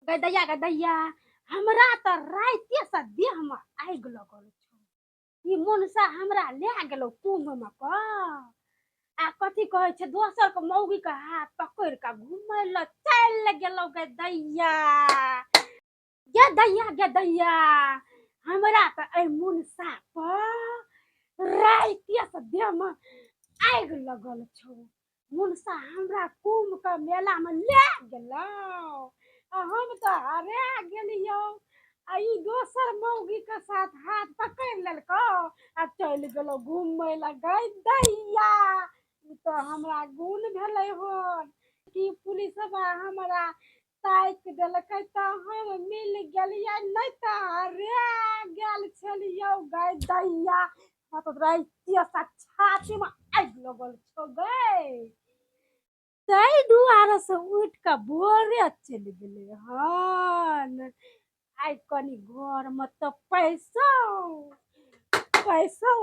गदैया गदैया हमरा त राइते से देह में आगि लगल छौ। ई मनसा हमरा ले गेलो कुंभ में क आ कथी कहे छै दोसर के मौगी के हाथ पकड़ के घुमय ल चल गेलो गदैया। गदैया हमरा त ए मनसा पर राइते से देह में आगि लगल छौ। मनसा हमरा कुंभ के मेला में ले गेलो हम तो हरा गेलियो। आ ई दोसर मौगी के साथ हाथ पकड़ लेलको आ चल गेलो घूमे ला गदैया। ई तो हमरा गुण भेलै हन कि पुलिसवा हमरा ताकि देलकै त हम मिल गेलियै नहीं त हरा गेल छलियो गदैया। तो राइते से छाती में आगि लगल छौ गै। तै दुआरे से उठ के भोरे चलि गेलै हन। आइ कनी घर में तो पैसो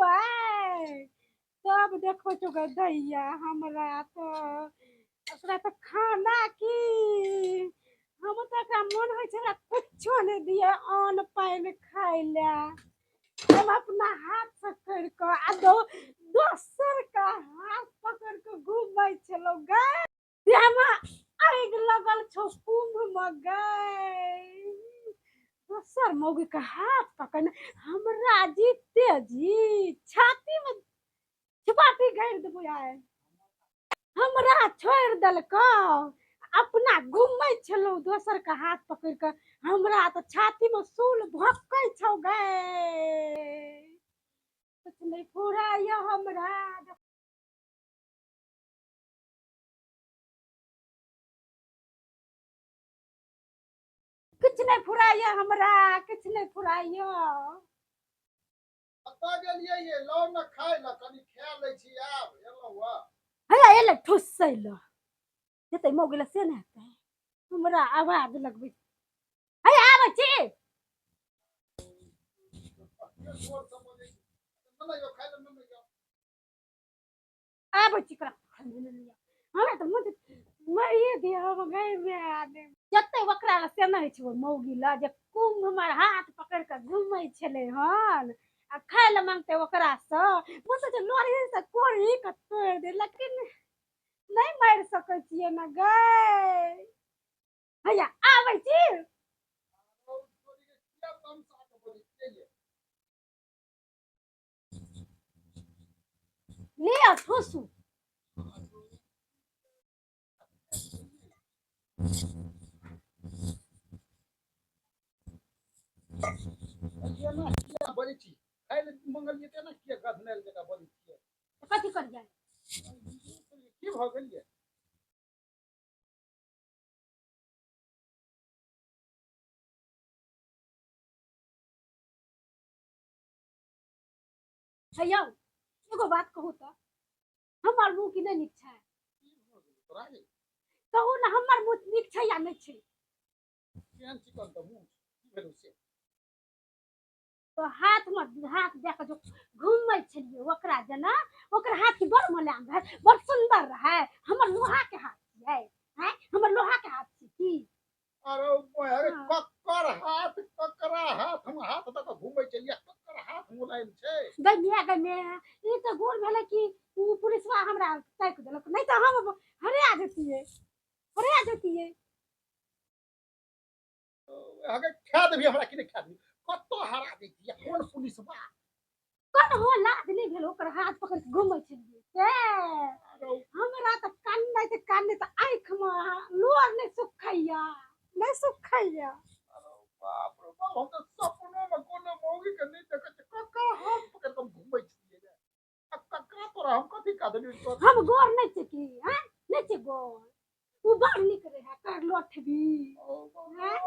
आइ तब देखो तो गदैया हमरा तो ओकरा तो खाना की हम तो एकरा मन होइ छै कुछो नहीं दिए अन्न पानि खाइ ले। हम अपना हाथ से कर के आ दोसर का हाथ पकड़ के घूमै छलो गै। देह में आगि लगल छौ कुंभ में गै। दोसर मौगी के हाथ पकड़ने हमरा जीते जी छाती में छिपाटी गाड़ि देबो आइ। हमरा छोड़ देलको अपना घूमै छलो दोसर के हाथ पकड़ के हमरा तो छाती में सूल भोंकै छौ गै। कुछ नहीं फुराय हमरा। कुछ नहीं फुराय हमरा कुछ नहीं फुराय। कतऽ गेलियै ये लो न खाय ल कनी खा लै छी आब एलौ आ। हैया एले ठुसै ल जेतै मौगी ल से ने हेतै हमरा आवाज लगबै। हैया आबै छी। जोर से बजै छी न यो खाय ल न यो। आबै छी करा हमरा त मुझे मरिए दिए हम गै में जते ओकरा ल से नहीं छै मौगी ल जे कुंभ में हाथ पकड़ के घूमै छलै हन आ खाय ल मांगते ओकरा से मुझे जे लोरी से कोरी के तोड़ दे लेकिन नहीं मार सकै छियै न गै। हैया आबै छी। और छोरी के किया तमसा के बजै छियै ये। लिया ठुसू। ये ना किया बजै छी खाय ल मंगलियै त ना किया गधनेल जका बजै छियै। कथी कर जाए की भ गेल ये। हैया एगो बात कहू त हमर मुंह की नहीं नीक छै। की भ गेल तोरा ये। कहू ना हमर मुंह नीक छै या नहीं छै। केहन चिकन त मुंह की भेलौ से। तो हाथ में हाथ दे के जो घूमै छलिए ओकरा जना ओकर हाथ की बड़ मुलायम रहे बड़ सुंदर रहे हमर लोहा के हाथ छियै हैं हमर लोहा के हाथ छी की। अरे अरे ककर हाथ ककरा हाथ हम हाथ दऽ के घूमै छलियै ककर हाथ मुलायम छै। गमे ई तो गुण भेलै कि उ पुलिसवा हमरा ताकि देलक नहीं तो हम हरा जतिए। अगर खा देबही हमरा कि नहीं खा देबही कतऽ हरा दैतियै कोन पुलिस बा। कौन हो लाज नहीं भेल ओकर हाथ पकड़ के घूमै छलिए से हमरा त कान्ने त आँखि में लोर नहीं सुखैया नहीं सुखैया। बाप रे बाप हम तो सपनो में कोनो मौगी के नहीं देखै छी ककर हाथ पकड़ के हम घूमै छियै रे। ककरा तोरा हम कथी का देलियै हम गोर नहीं छी की हैं नहीं छी गोर उ बड़ निक रहे कर लोठबी हैं।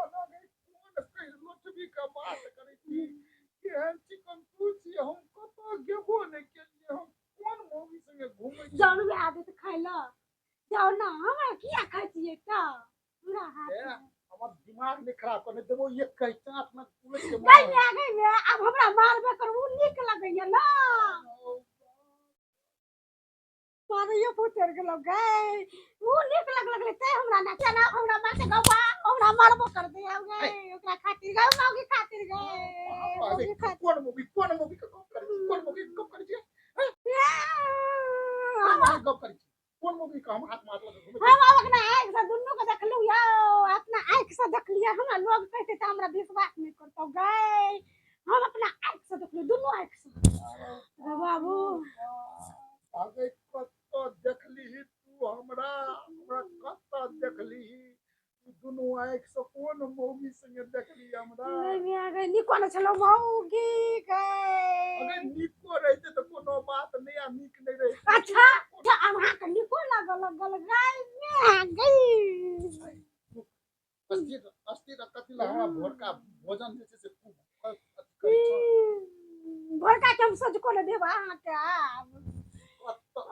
लोटबी के बात करै छी केहन चिकन तू छी हम कतऽ गेबो नहीं केलियै हम कोन मौगी संगे घूमै छी। जानु आदत खैला जाओ ना हमरा किया खाई छियै त पूरा हाथ हमर दिमाग नहीं खराब करने देबो एक कहीं चाट में उलट के गई अब हमरा मारबे कर उ निक लगैया ना। मारियो पुतर के लोग गए वो निक लगले ते हमरा ना चना हमरा मारते गवा हमरा मारबो कर दे गए ओकरा खातिर गए मौगी खातिर गए अरे मौगी खातिर कौन मूवी का कब करी कौन मूवी कब करी छी हमारे कब करी छी कौन मूवी का हम हाथ मार लगे हम अपना आँख से दुनू के देखलू यो अपना आँख से देखलिए हमरा लोग कहते त हमरा विश्वास नहीं करतो गए हम अपना आँख से देखलू दुनू आँख से बाबू आगे कत देखली तू हमरा हमरा कत देखली तू दुनू आँख से कौन मूवी संगे देखली हमरा गए निको न छलो मौगी गए अगर निको रहते तो कोनो बात नहीं आ निक नहीं रहे अच्छा अब हाँ के निको लगल गई अस्ति कति ला हमरा भोर का भोजन जे से खूब भोरका के हम सोच को ले देबा हाँ के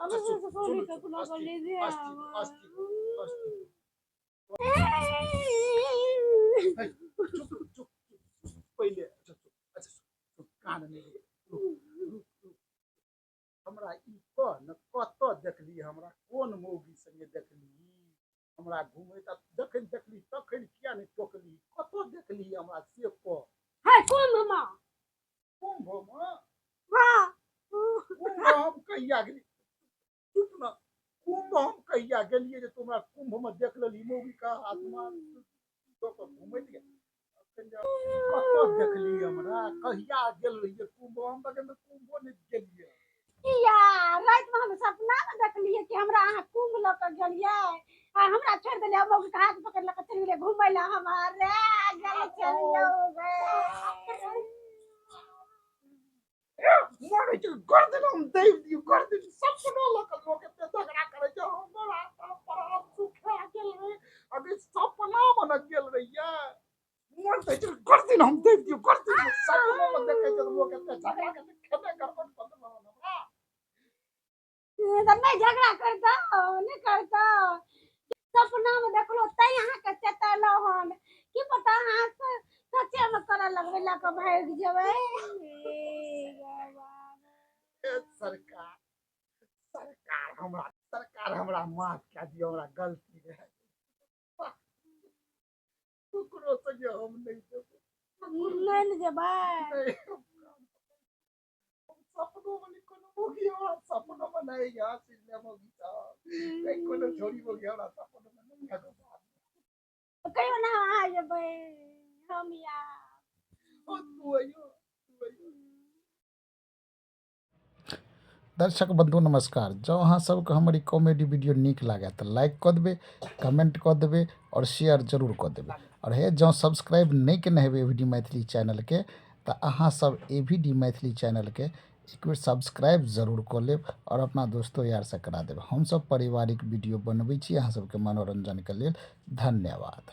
अब सोनी के कुला कर ले दे चुप पहले अच्छा कान नहीं हमरा ई न कत देखली हमरा कोन मौगी संगे देखली हमरा घूमे त जखन देखली तखन किया नहीं टोकली कत देखली हमरा से को है कुंभ में कुंभ में हाँ कुंभ हम कहिया गेली चुप न कुंभ हम कहिया गेलिए जे तुमरा कुंभ में देख लेली मौगी का आत्मा तो घूमे दिया कत देखली हमरा कहिया गेल रहिए कुंभ हम तक कुंभो नहीं गेलिए या रात में हम सपना में देखलिए कि हमरा अहाँ कुंभ ल के गेलिए आ हमरा छोड़ देलिए मौगी के हाथ पकड़ ल के चल गेलिए घुमै ला हमारे गल चलियो मोरे के कर दे हम देव दियो कर दे सब सुनो लोग के झगड़ा करे छ हमरा पर सुखा गेल रे अभी सपना में गेल रहिया मोर ते कर दे हम देव दियो कर दे सपना में देखे छ लोग के झगड़ा के खेते गड़बड़ कर दे हमरा तो मैं झगड़ा करता नहीं करता सपना में देखलो तै यहाँ के चेतलो हन की पता हाँ सच्चे में करे लगवे ला के भाग जेबै सरकार हमरा माफ कर दियो हमरा गलती रहे कुकरो संगे हम नहीं देबो नहीं जेबै सपनों में कोनो मोगी हो सपनों में नहीं यार सिले मोगी था कोनो छोरी मोगी हमरा सपनों में नहीं आगो कहियो ना आ जेबै हम यार ओ तू आयो दर्शक बंधु नमस्कार जँ अहाँ सबके हमर ई कॉमेडी वीडियो नीक लागे तऽ लाइक कऽ देबै कमेंट कऽ देबै और शेयर जरूर कऽ देबै और हे जँ सब्सक्राइब नहीं केने हेबै एवीडी मैथिली चैनलके तऽ अहाँ सब एवीडी मैथिली चैनलके एक बेर सब्सक्राइब जरूर कऽ लेब और अपना दोस्तो यार से करा देब। हम सब पारिवारिक वीडियो बनबै छी अहाँ सबके मनोरंजन के लेल। धन्यवाद।